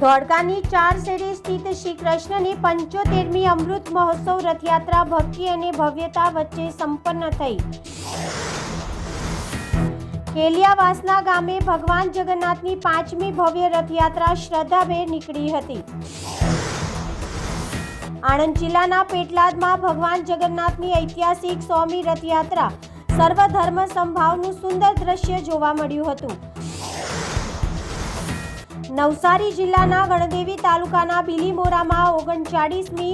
ધોળકાની ચાર શેરી સ્થિત શ્રી કૃષ્ણની 75મી અમૃત મહોત્સવ રથયાત્રા ભક્તિ અને ભવ્યતા વચ્ચે સંપન્ન થઈ। કેલિયાવાસના ગામે ભગવાન જગન્નાથની 5મી ભવ્ય રથયાત્રા શ્રદ્ધાભેર નીકળી હતી। આણંદ જિલ્લાના પેટલાદમાં ભગવાન જગન્નાથની ઐતિહાસિક 100મી રથયાત્રા સર્વધર્મ સમભાવનું સુંદર દ્રશ્ય જોવા મળ્યું હતું। નવસારી જિલ્લાના ગણદેવી તાલુકાના બિલીમોરામાં 39મી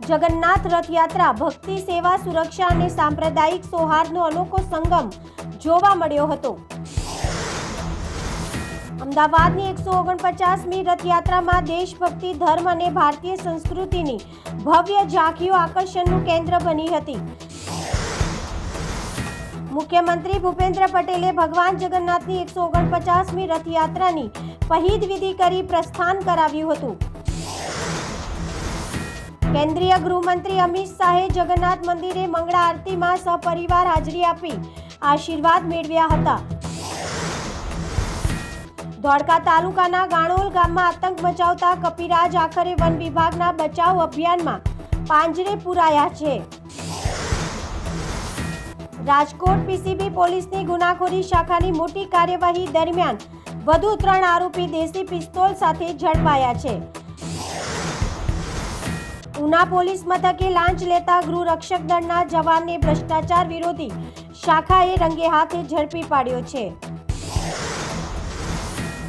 જગન્નાથ રથયાત્રા ભક્તિ, સેવા, સુરક્ષા અને સાંપ્રદાયિક સૌહાર્દનો અનોખો સંગમ જોવા મળ્યો હતો। અમદાવાદની 149મી રથયાત્રામાં દેશભક્તિ, ધર્મ અને ભારતીય સંસ્કૃતિની ભવ્ય ઝાંખીઓ આકર્ષણનું કેન્દ્ર બની હતી। મુખ્યમંત્રી ભૂપેન્દ્ર પટેલે ભગવાન જગન્નાથની 149મી રથયાત્રાની પહિદ વિધિ કરી પ્રસ્થાન કરાવ્યું હતું। કેન્દ્રીય ગૃહમંત્રી અમિત શાહે જગન્નાથ મંદિરે મંગળા આરતીમાં સપરિવાર હાજરી આપી આશીર્વાદ મેળવ્યા હતા। ધોળકા તાલુકાના ગાણોલ ગામમાં આતંક મચાવતા કપિરાજ આખરે વન વિભાગના બચાવ અભિયાનમાં પાંજરે પુરાયા છે। રાજકોટ પીસીબી પોલીસની ગુનાખોરી શાખાની મોટી કાર્યવાહી દરમિયાન વધુ 3 આરોપી દેશી પિસ્તોલ સાથે ઝડપાયા છે। ઉના પોલીસ મથકે લાંચ લેતા ગૃહરક્ષક દળના જવાનને ભ્રષ્ટાચાર વિરોધી શાખાએ રંગે હાથે ઝડપી પાડ્યો છે।